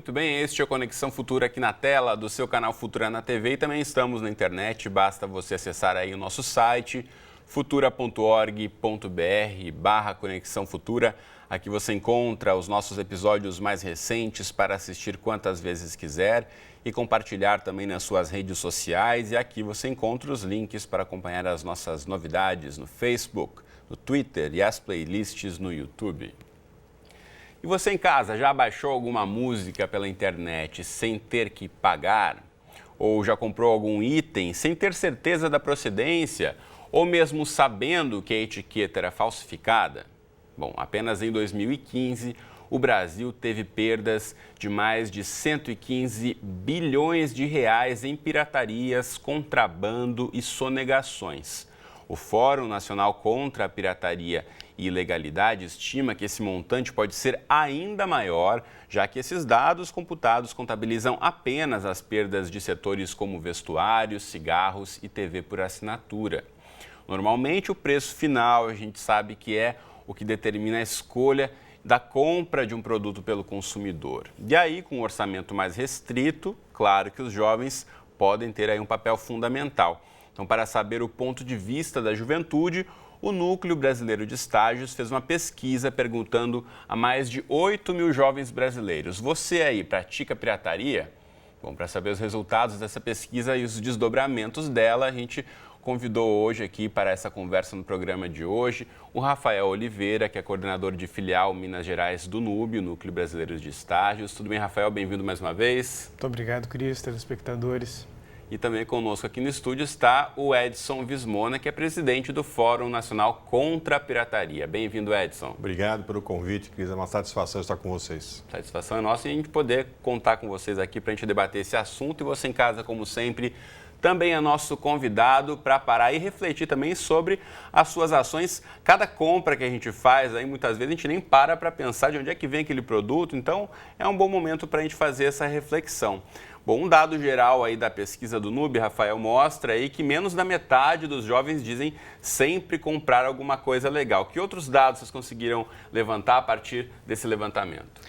muito bem, este é o Conexão Futura aqui na tela do seu canal Futura na TV e também estamos na internet, basta você acessar aí o nosso site futura.org.br/Conexão Futura. Aqui você encontra os nossos episódios mais recentes para assistir quantas vezes quiser e compartilhar também nas suas redes sociais. E aqui você encontra os links para acompanhar as nossas novidades no Facebook, no Twitter e as playlists no YouTube. E você em casa já baixou alguma música pela internet sem ter que pagar? Ou já comprou algum item sem ter certeza da procedência? Ou mesmo sabendo que a etiqueta era falsificada? Bom, apenas em 2015, o Brasil teve perdas de mais de 115 bilhões de reais em piratarias, contrabando e sonegações. O Fórum Nacional contra a Pirataria e Ilegalidade estima que esse montante pode ser ainda maior, já que esses dados computados contabilizam apenas as perdas de setores como vestuários, cigarros e TV por assinatura. Normalmente, o preço final a gente sabe que é o que determina a escolha da compra de um produto pelo consumidor. E aí, com um orçamento mais restrito, claro que os jovens podem ter aí um papel fundamental. Então, para saber o ponto de vista da juventude, o Núcleo Brasileiro de Estágios fez uma pesquisa perguntando a mais de 8 mil jovens brasileiros: você aí pratica pirataria? Bom, para saber os resultados dessa pesquisa e os desdobramentos dela, a gente convidou hoje aqui para essa conversa no programa de hoje o Rafael Oliveira, que é coordenador de filial Minas Gerais do NUB, o Núcleo Brasileiro de Estágios. Tudo bem, Rafael? Bem-vindo mais uma vez. Muito obrigado, Cris, telespectadores. E também conosco aqui no estúdio está o Edson Vismona, que é presidente do Fórum Nacional contra a Pirataria. Bem-vindo, Edson. Obrigado pelo convite, Cris. É uma satisfação estar com vocês. Satisfação é nossa e a gente poder contar com vocês aqui para a gente debater esse assunto. E você em casa, como sempre, também é nosso convidado para parar e refletir também sobre as suas ações. Cada compra que a gente faz, aí muitas vezes a gente nem para pensar de onde é que vem aquele produto. Então, é um bom momento para a gente fazer essa reflexão. Bom, um dado geral aí da pesquisa do NUB, Rafael, mostra aí que menos da metade dos jovens dizem sempre comprar alguma coisa legal. Que outros dados vocês conseguiram levantar a partir desse levantamento?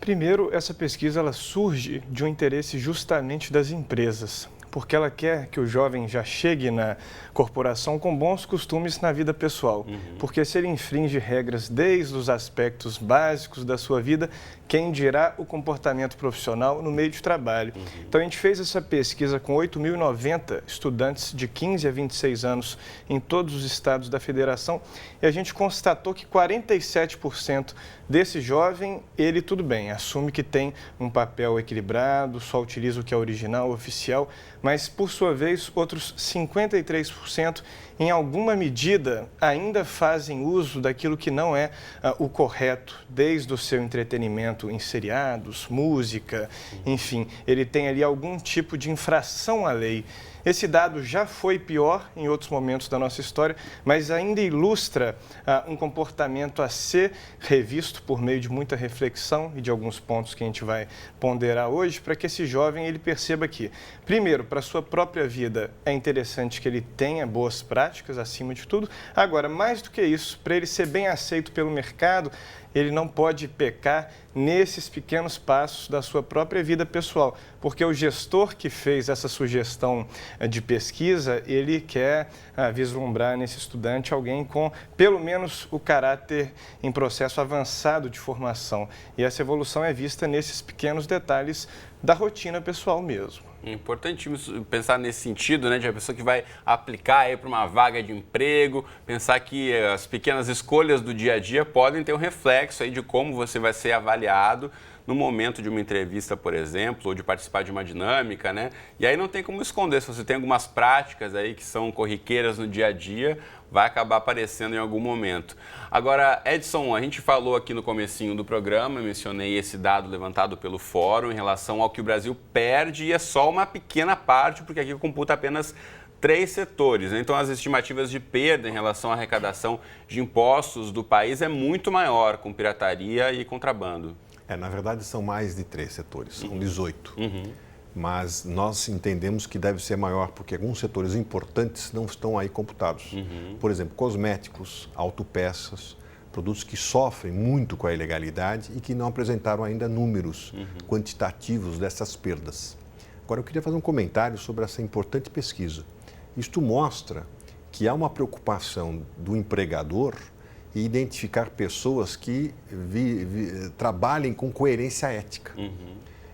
Primeiro, essa pesquisa ela surge de um interesse justamente das empresas, porque ela quer que o jovem já chegue na corporação com bons costumes na vida pessoal. Porque se ele infringe regras desde os aspectos básicos da sua vida, quem dirá o comportamento profissional no meio de trabalho. Então, a gente fez essa pesquisa com 8.090 estudantes de 15 a 26 anos em todos os estados da federação e a gente constatou que 47% desse jovem, ele tudo bem, assume que tem um papel equilibrado, só utiliza o que é original, oficial, mas, por sua vez, outros 53%, em alguma medida, ainda fazem uso daquilo que não é o correto, desde o seu entretenimento em seriados, música, enfim, ele tem ali algum tipo de infração à lei. Esse dado já foi pior em outros momentos da nossa história, mas ainda ilustra um comportamento a ser revisto por meio de muita reflexão e de alguns pontos que a gente vai ponderar hoje, para que esse jovem ele perceba que, primeiro, para a sua própria vida é interessante que ele tenha boas práticas, acima de tudo. Agora, mais do que isso, para ele ser bem aceito pelo mercado, ele não pode pecar nesses pequenos passos da sua própria vida pessoal, porque o gestor que fez essa sugestão de pesquisa, ele quer vislumbrar nesse estudante alguém com, pelo menos, o caráter em processo avançado de formação. E essa evolução é vista nesses pequenos detalhes da rotina pessoal mesmo. É importante pensar nesse sentido, né, de a pessoa que vai aplicar aí para uma vaga de emprego, pensar que as pequenas escolhas do dia a dia podem ter um reflexo aí de como você vai ser avaliado no momento de uma entrevista, por exemplo, ou de participar de uma dinâmica, né? E aí não tem como esconder, se você tem algumas práticas aí que são corriqueiras no dia a dia, vai acabar aparecendo em algum momento. Agora, Edson, a gente falou aqui no comecinho do programa, eu mencionei esse dado levantado pelo Fórum em relação ao que o Brasil perde, e é só uma pequena parte, porque aqui computa apenas 3 setores. Então, as estimativas de perda em relação à arrecadação de impostos do país é muito maior, com pirataria e contrabando. Na verdade, são mais de 3 setores, são 18. Mas nós entendemos que deve ser maior, porque alguns setores importantes não estão aí computados. Por exemplo, cosméticos, autopeças, produtos que sofrem muito com a ilegalidade e que não apresentaram ainda números quantitativos dessas perdas. Agora, eu queria fazer um comentário sobre essa importante pesquisa. Isto mostra que há uma preocupação do empregador em identificar pessoas que trabalhem com coerência ética.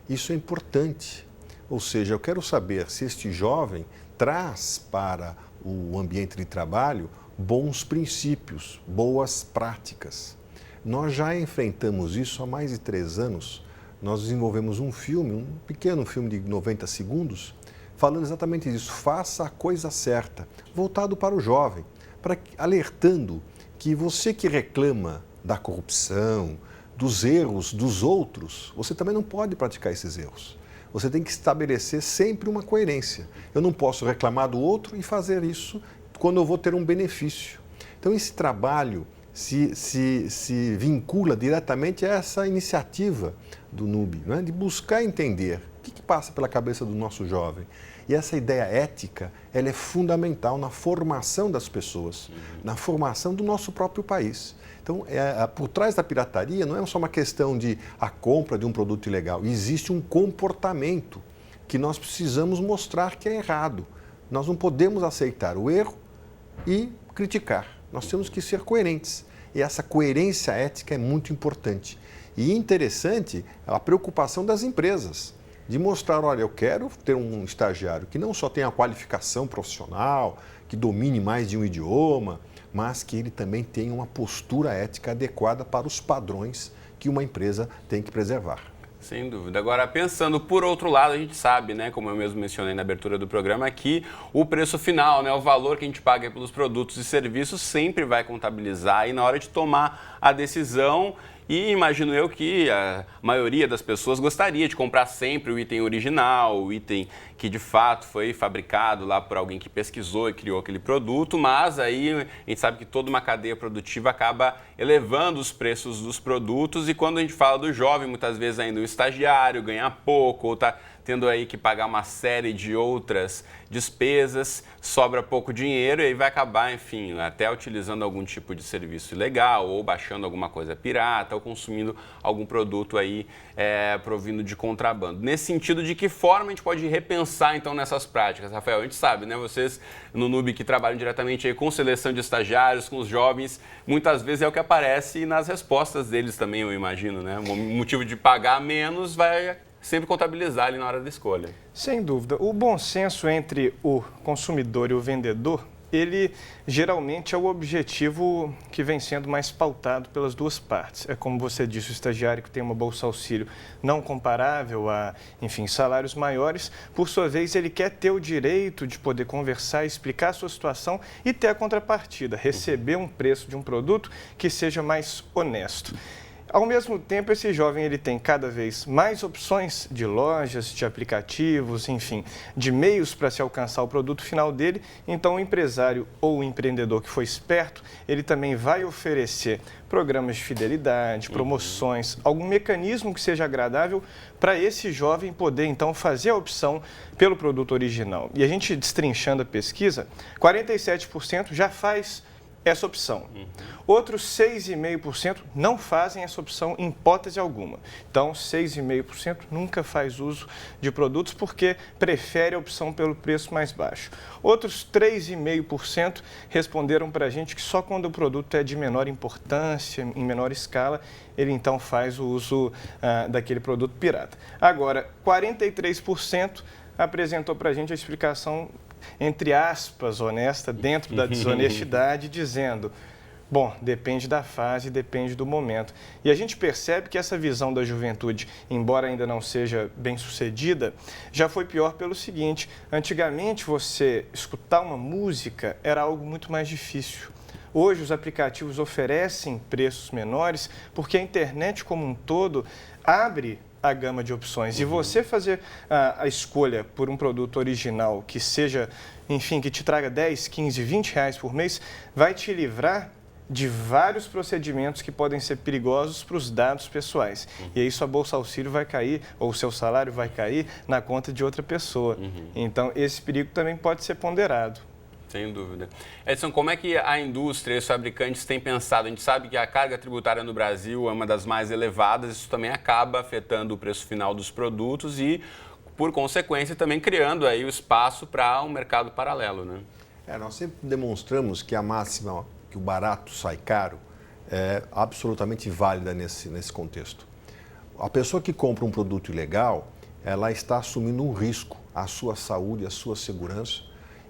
Isso é importante. Ou seja, eu quero saber se este jovem traz para o ambiente de trabalho bons princípios, boas práticas. Nós já enfrentamos isso há mais de 3 anos. Nós desenvolvemos um filme, um pequeno filme de 90 segundos, falando exatamente disso. Faça a coisa certa, voltado para o jovem, alertando que você que reclama da corrupção, dos erros dos outros, você também não pode praticar esses erros. Você tem que estabelecer sempre uma coerência. Eu não posso reclamar do outro e fazer isso quando eu vou ter um benefício. Então, esse trabalho se vincula diretamente a essa iniciativa do NUB, não é? De buscar entender o que passa pela cabeça do nosso jovem. E essa ideia ética, ela é fundamental na formação das pessoas, na formação do nosso próprio país. Então, por trás da pirataria não é só uma questão de a compra de um produto ilegal. Existe um comportamento que nós precisamos mostrar que é errado. Nós não podemos aceitar o erro e criticar. Nós temos que ser coerentes. E essa coerência ética é muito importante. E interessante a preocupação das empresas, de mostrar, olha, eu quero ter um estagiário que não só tenha a qualificação profissional, que domine mais de um idioma, mas que ele também tenha uma postura ética adequada para os padrões que uma empresa tem que preservar. Sem dúvida. Agora, pensando por outro lado, a gente sabe, né, como eu mesmo mencionei na abertura do programa, que o preço final, né, o valor que a gente paga pelos produtos e serviços sempre vai contabilizar e na hora de tomar a decisão. E imagino eu que a maioria das pessoas gostaria de comprar sempre o item original, o item que de fato foi fabricado lá por alguém que pesquisou e criou aquele produto, mas aí a gente sabe que toda uma cadeia produtiva acaba elevando os preços dos produtos e quando a gente fala do jovem, muitas vezes ainda o estagiário ganha pouco ou está tendo aí que pagar uma série de outras despesas, sobra pouco dinheiro e aí vai acabar, enfim, até utilizando algum tipo de serviço ilegal ou baixando alguma coisa pirata ou consumindo algum produto aí provindo de contrabando. Nesse sentido, de que forma a gente pode repensar então nessas práticas? Rafael, a gente sabe, né? Vocês no NUB que trabalham diretamente aí com seleção de estagiários, com os jovens, muitas vezes é o que aparece nas respostas deles também, eu imagino, né? O motivo de pagar menos vai sempre contabilizar ali na hora da escolha. Sem dúvida. O bom senso entre o consumidor e o vendedor, ele geralmente é o objetivo que vem sendo mais pautado pelas duas partes. É como você disse, o estagiário que tem uma bolsa auxílio não comparável a, enfim, salários maiores, por sua vez, ele quer ter o direito de poder conversar, explicar a sua situação e ter a contrapartida, receber um preço de um produto que seja mais honesto. Ao mesmo tempo, esse jovem ele tem cada vez mais opções de lojas, de aplicativos, enfim, de meios para se alcançar o produto final dele. Então, o empresário ou o empreendedor que foi esperto, ele também vai oferecer programas de fidelidade, promoções, algum mecanismo que seja agradável para esse jovem poder, então, fazer a opção pelo produto original. E a gente, destrinchando a pesquisa, 47% já faz essa opção. Outros 6,5% não fazem essa opção em hipótese alguma. Então, 6,5% nunca faz uso de produtos porque prefere a opção pelo preço mais baixo. Outros 3,5% responderam para a gente que só quando o produto é de menor importância, em menor escala, ele então faz o uso daquele produto pirata. Agora, 43% apresentou para a gente a explicação, entre aspas, honesta, dentro da desonestidade, dizendo, bom, depende da fase, depende do momento. E a gente percebe que essa visão da juventude, embora ainda não seja bem sucedida, já foi pior pelo seguinte, antigamente você escutar uma música era algo muito mais difícil. Hoje os aplicativos oferecem preços menores porque a internet como um todo abre a gama de opções. E você fazer a escolha por um produto original que seja, enfim, que te traga 10, 15, 20 reais por mês, vai te livrar de vários procedimentos que podem ser perigosos para os dados pessoais. E aí sua bolsa auxílio vai cair, ou o seu salário vai cair na conta de outra pessoa. Então, esse perigo também pode ser ponderado. Sem dúvida. Edson, como é que a indústria e os fabricantes têm pensado? A gente sabe que a carga tributária no Brasil é uma das mais elevadas, isso também acaba afetando o preço final dos produtos e, por consequência, também criando aí o espaço para um mercado paralelo, né? Nós sempre demonstramos que a máxima, que o barato sai caro, é absolutamente válida nesse contexto. A pessoa que compra um produto ilegal, ela está assumindo um risco à sua saúde, à sua segurança,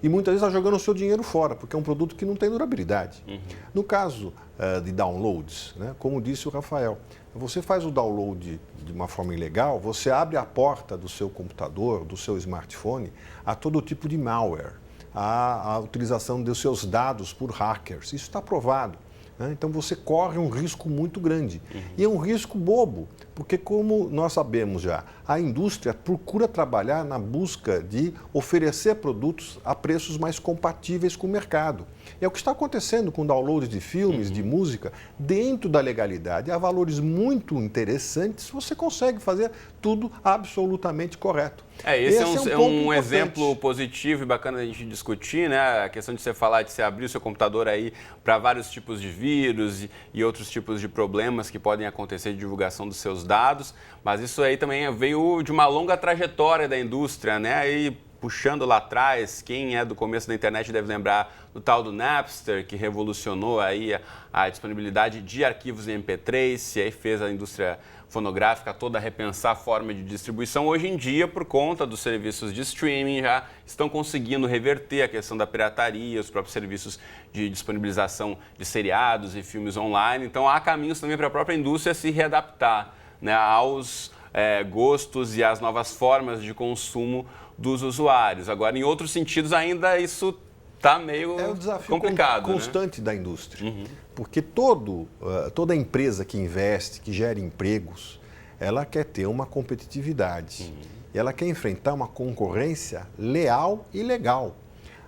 e muitas vezes está jogando o seu dinheiro fora, porque é um produto que não tem durabilidade. No caso de downloads, né, como disse o Rafael, você faz o download de uma forma ilegal, você abre a porta do seu computador, do seu smartphone, a todo tipo de malware, a utilização dos seus dados por hackers. Isso está provado. Então você corre um risco muito grande. E é um risco bobo, porque como nós sabemos já, a indústria procura trabalhar na busca de oferecer produtos a preços mais compatíveis com o mercado. É o que está acontecendo com downloads de filmes, de música, dentro da legalidade. Há valores muito interessantes, você consegue fazer tudo absolutamente correto. Esse é um exemplo positivo e bacana da gente discutir, né? A questão de você falar, de você abrir o seu computador aí para vários tipos de vírus e outros tipos de problemas que podem acontecer de divulgação dos seus dados, mas isso aí também veio de uma longa trajetória da indústria, né? E puxando lá atrás, quem é do começo da internet deve lembrar do tal do Napster, que revolucionou aí a disponibilidade de arquivos em MP3, e aí fez a indústria fonográfica toda repensar a forma de distribuição. Hoje em dia, por conta dos serviços de streaming, já estão conseguindo reverter a questão da pirataria, os próprios serviços de disponibilização de seriados e filmes online. Então, há caminhos também para a própria indústria se readaptar, né, aos gostos e às novas formas de consumo dos usuários. Agora, em outros sentidos, ainda isso está meio complicado. É o desafio constante, né, da indústria. Porque toda empresa que investe, que gera empregos, ela quer ter uma competitividade. E ela quer enfrentar uma concorrência leal e legal.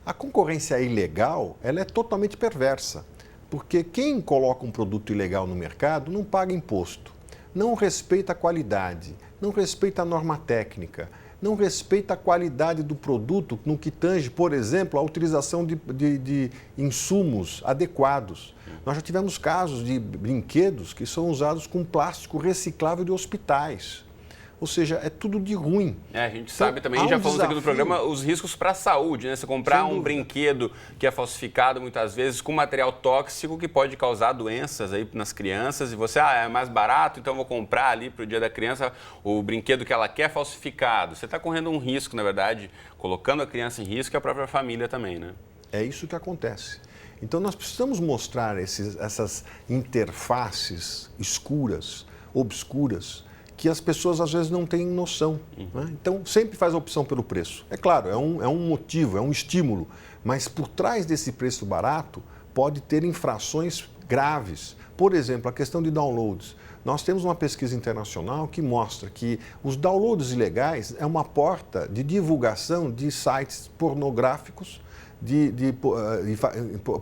A concorrência ilegal, ela é totalmente perversa. Porque quem coloca um produto ilegal no mercado não paga imposto, não respeita a qualidade, não respeita a norma técnica, não respeita a qualidade do produto no que tange, por exemplo, a utilização de insumos adequados. Nós já tivemos casos de brinquedos que são usados com plástico reciclável de hospitais. Ou seja, é tudo de ruim. A gente sabe também, a gente já falou aqui no programa, os riscos para a saúde, né? Você comprar um brinquedo que é falsificado muitas vezes com material tóxico que pode causar doenças aí nas crianças e você, é mais barato, então vou comprar ali para o dia da criança o brinquedo que ela quer falsificado. Você está correndo um risco, na verdade, colocando a criança em risco e a própria família também, né? É isso que acontece. Então nós precisamos mostrar essas interfaces escuras, obscuras, que as pessoas às vezes não têm noção. Né? Então, sempre faz a opção pelo preço. É claro, é um motivo, é um estímulo, mas por trás desse preço barato pode ter infrações graves. Por exemplo, a questão de downloads. Nós temos uma pesquisa internacional que mostra que os downloads ilegais é uma porta de divulgação de sites pornográficos, de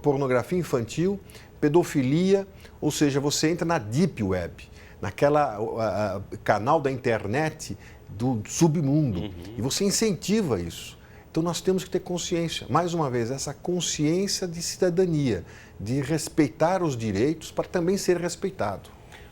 pornografia infantil, pedofilia, ou seja, você entra na deep web, naquela canal da internet do submundo, e você incentiva isso. Então nós temos que ter consciência, mais uma vez, essa consciência de cidadania, de respeitar os direitos para também ser respeitado.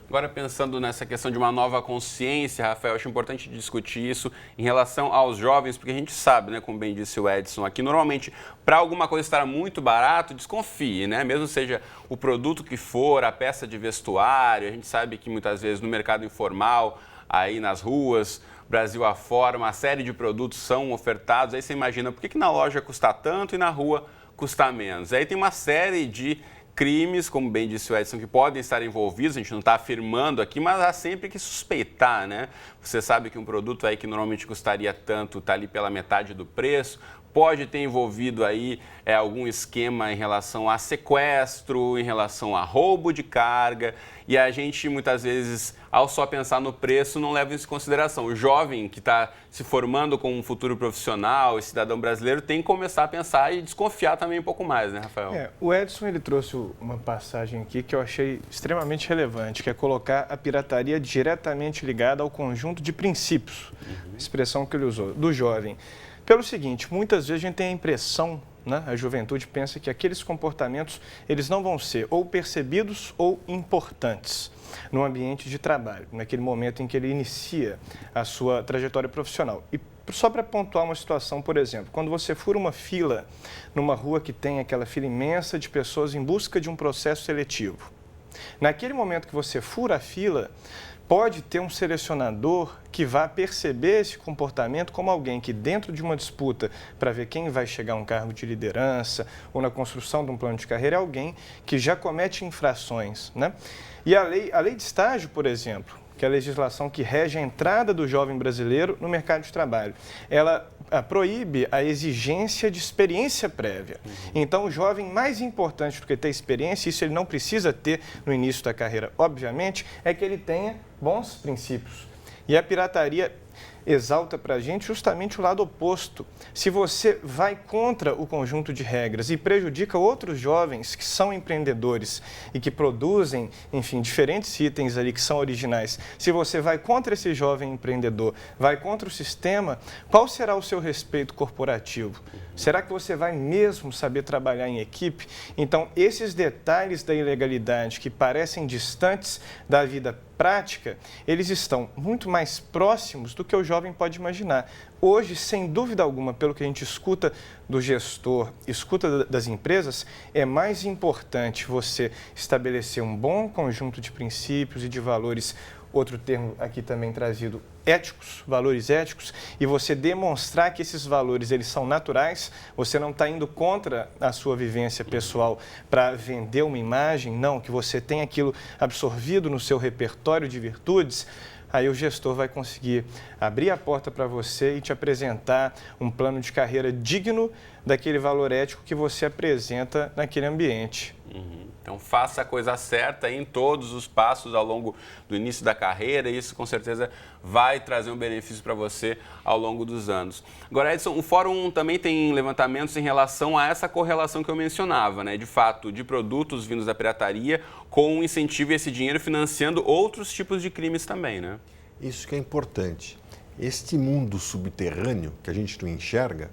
Agora, pensando nessa questão de uma nova consciência, Rafael, acho importante discutir isso em relação aos jovens, porque a gente sabe, né, como bem disse o Edson aqui, normalmente, para alguma coisa estar muito barato, desconfie, né? Mesmo seja o produto que for, a peça de vestuário, a gente sabe que muitas vezes no mercado informal, aí nas ruas, Brasil afora, uma série de produtos são ofertados, aí você imagina, por que na loja custa tanto e na rua custa menos? Aí tem uma série de crimes, como bem disse o Edson, que podem estar envolvidos, a gente não está afirmando aqui, mas há sempre que suspeitar, né? Você sabe que um produto aí que normalmente custaria tanto está ali pela metade do preço, pode ter envolvido aí algum esquema em relação a sequestro, em relação a roubo de carga, e a gente muitas vezes, ao só pensar no preço, não leva isso em consideração. O jovem que está se formando como um futuro profissional, esse cidadão brasileiro, tem que começar a pensar e desconfiar também um pouco mais, né, Rafael? O Edson ele trouxe uma passagem aqui que eu achei extremamente relevante, que é colocar a pirataria diretamente ligada ao conjunto de princípios, expressão que ele usou, do jovem. Pelo seguinte, muitas vezes a gente tem a impressão né? A juventude pensa que aqueles comportamentos eles não vão ser ou percebidos ou importantes no ambiente de trabalho, naquele momento em que ele inicia a sua trajetória profissional. E só para pontuar uma situação, por exemplo, quando você fura uma fila numa rua que tem aquela fila imensa de pessoas em busca de um processo seletivo, naquele momento que você fura a fila, pode ter um selecionador que vá perceber esse comportamento como alguém que, dentro de uma disputa para ver quem vai chegar a um cargo de liderança ou na construção de um plano de carreira, é alguém que já comete infrações, né? E a lei de estágio, por exemplo, que é a legislação que rege a entrada do jovem brasileiro no mercado de trabalho, ela proíbe a exigência de experiência prévia. Então, o jovem, mais importante do que ter experiência, isso ele não precisa ter no início da carreira, obviamente, é que ele tenha bons princípios. E a pirataria exalta para a gente justamente o lado oposto. Se você vai contra o conjunto de regras e prejudica outros jovens que são empreendedores e que produzem, enfim, diferentes itens ali que são originais, se você vai contra esse jovem empreendedor, vai contra o sistema, qual será o seu respeito corporativo? Será que você vai mesmo saber trabalhar em equipe? Então, esses detalhes da ilegalidade que parecem distantes da vida prática, eles estão muito mais próximos do que o jovem pode imaginar. Hoje, sem dúvida alguma, pelo que a gente escuta do gestor, escuta das empresas, é mais importante você estabelecer um bom conjunto de princípios e de valores, outro termo aqui também trazido, éticos, valores éticos, e você demonstrar que esses valores eles são naturais, você não está indo contra a sua vivência pessoal para vender uma imagem, não, que você tem aquilo absorvido no seu repertório de virtudes, aí o gestor vai conseguir abrir a porta para você e te apresentar um plano de carreira digno daquele valor ético que você apresenta naquele ambiente. Então, faça a coisa certa em todos os passos ao longo do início da carreira e isso, com certeza, vai trazer um benefício para você ao longo dos anos. Agora, Edson, o Fórum também tem levantamentos em relação a essa correlação que eu mencionava, né? De fato, de produtos vindos da pirataria com incentivo e esse dinheiro financiando outros tipos de crimes também, né? Isso que é importante. Este mundo subterrâneo que a gente não enxerga,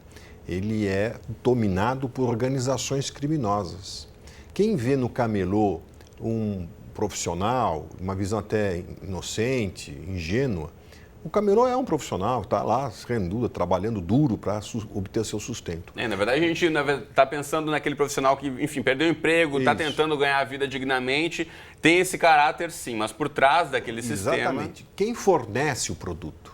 ele é dominado por organizações criminosas. Quem vê no camelô um profissional, uma visão até inocente, ingênua, o camelô é um profissional, está lá, renduda, trabalhando duro para obter seu sustento. Na verdade, a gente está pensando naquele profissional que, enfim, perdeu o emprego, está tentando ganhar a vida dignamente, tem esse caráter sim, mas por trás daquele sistema... Exatamente. Quem fornece o produto,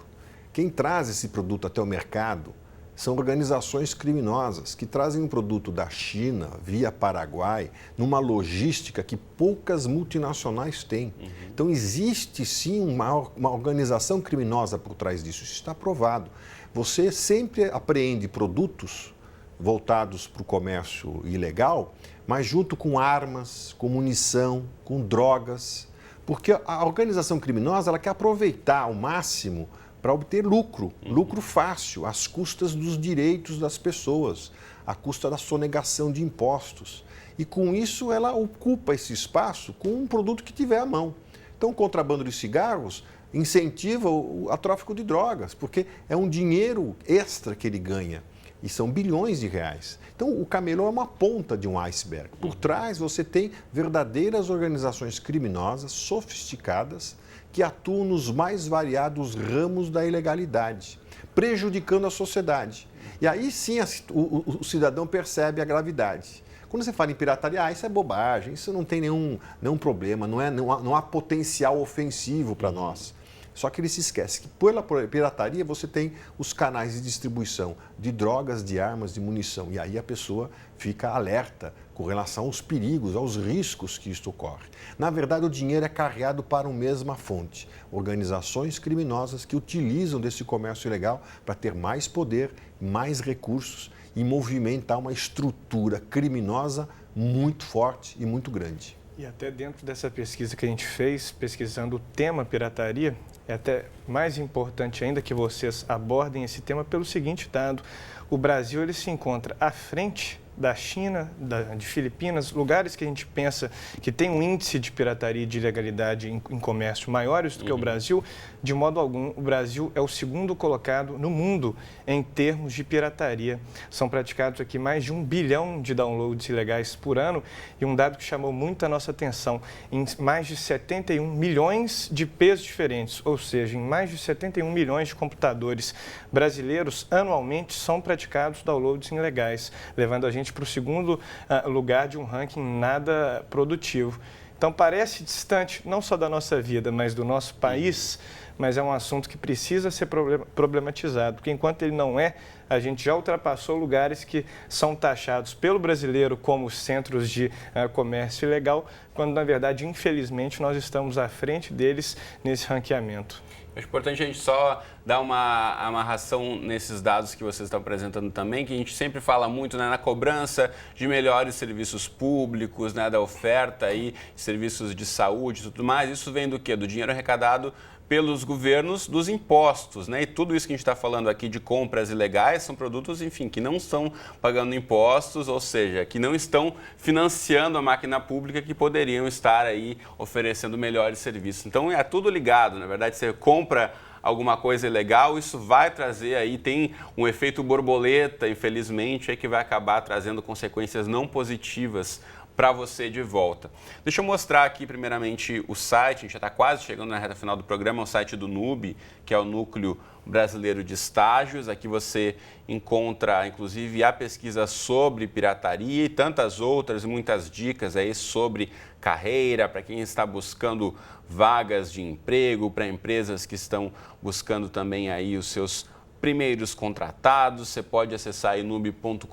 quem traz esse produto até o mercado, são organizações criminosas que trazem um produto da China, via Paraguai, numa logística que poucas multinacionais têm. Então, existe sim uma organização criminosa por trás disso, isso está provado. Você sempre apreende produtos voltados para o comércio ilegal, mas junto com armas, com munição, com drogas, porque a organização criminosa ela quer aproveitar ao máximo para obter lucro, lucro fácil, às custas dos direitos das pessoas, à custa da sonegação de impostos. E com isso ela ocupa esse espaço com um produto que tiver à mão. Então o contrabando de cigarros incentiva o tráfico de drogas, porque é um dinheiro extra que ele ganha. E são bilhões de reais. Então, o camelô é uma ponta de um iceberg. Por trás, você tem verdadeiras organizações criminosas, sofisticadas, que atuam nos mais variados ramos da ilegalidade, prejudicando a sociedade. E aí sim o cidadão percebe a gravidade. Quando você fala em pirataria, isso é bobagem, isso não tem nenhum problema, não há potencial ofensivo para nós. Só que ele se esquece que pela pirataria você tem os canais de distribuição de drogas, de armas, de munição. E aí a pessoa fica alerta com relação aos perigos, aos riscos que isto ocorre. Na verdade, o dinheiro é carreado para uma mesma fonte. Organizações criminosas que utilizam desse comércio ilegal para ter mais poder, mais recursos e movimentar uma estrutura criminosa muito forte e muito grande. E até dentro dessa pesquisa que a gente fez, pesquisando o tema pirataria, é até mais importante ainda que vocês abordem esse tema pelo seguinte dado: o Brasil ele se encontra à frente da China, de Filipinas, lugares que a gente pensa que tem um índice de pirataria e de ilegalidade em comércio maiores do que o Brasil. De modo algum, o Brasil é o segundo colocado no mundo em termos de pirataria. São praticados aqui mais de 1 bilhão de downloads ilegais por ano e um dado que chamou muito a nossa atenção, em mais de 71 milhões de pesos diferentes, ou seja, em mais de 71 milhões de computadores brasileiros, anualmente são praticados downloads ilegais, levando a gente para o segundo lugar de um ranking nada produtivo. Então parece distante não só da nossa vida, mas do nosso país, mas é um assunto que precisa ser problematizado, porque enquanto ele não é, a gente já ultrapassou lugares que são taxados pelo brasileiro como centros de comércio ilegal, quando na verdade, infelizmente, nós estamos à frente deles nesse ranqueamento. É importante a gente só dar uma amarração nesses dados que vocês estão apresentando também, que a gente sempre fala muito, né, na cobrança de melhores serviços públicos, né, da oferta aí, serviços de saúde e tudo mais. Isso vem do quê? Do dinheiro arrecadado pelos governos, dos impostos, né? E tudo isso que a gente está falando aqui de compras ilegais são produtos, enfim, que não estão pagando impostos, ou seja, que não estão financiando a máquina pública, que poderiam estar aí oferecendo melhores serviços. Então é tudo ligado, na verdade, você compra alguma coisa ilegal, isso vai trazer aí, tem um efeito borboleta, infelizmente, aí que vai acabar trazendo consequências não positivas para você de volta. Deixa eu mostrar aqui primeiramente o site, a gente já está quase chegando na reta final do programa, é o site do NUB, que é o Núcleo Brasileiro de Estágios. Aqui você encontra, inclusive, a pesquisa sobre pirataria e tantas outras, muitas dicas aí sobre carreira, para quem está buscando vagas de emprego, para empresas que estão buscando também aí os seus primeiros contratados. Você pode acessar aí nub.com.br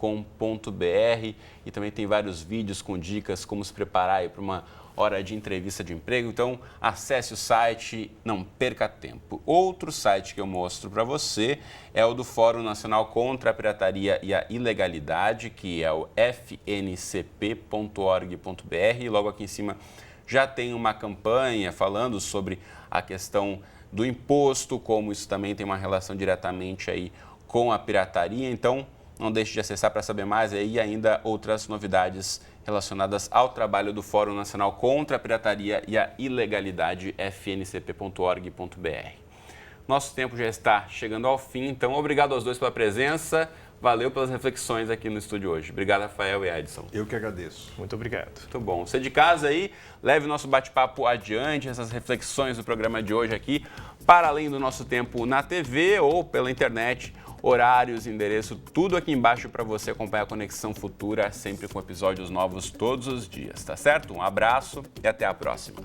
e também tem vários vídeos com dicas como se preparar para uma hora de entrevista de emprego. Então, acesse o site, não perca tempo. Outro site que eu mostro para você é o do Fórum Nacional contra a Pirataria e a Ilegalidade, que é o fncp.org.br. E logo aqui em cima já tem uma campanha falando sobre a questão do imposto, como isso também tem uma relação diretamente aí com a pirataria. Então, não deixe de acessar para saber mais aí e ainda outras novidades relacionadas ao trabalho do Fórum Nacional contra a Pirataria e a Ilegalidade, fncp.org.br. Nosso tempo já está chegando ao fim, então obrigado aos dois pela presença. Valeu pelas reflexões aqui no estúdio hoje. Obrigado, Rafael e Edson. Eu que agradeço. Muito obrigado. Muito bom. Você de casa aí, leve o nosso bate-papo adiante, essas reflexões do programa de hoje aqui, para além do nosso tempo na TV ou pela internet, horários, endereço, tudo aqui embaixo para você acompanhar a Conexão Futura, sempre com episódios novos todos os dias, tá certo? Um abraço e até a próxima.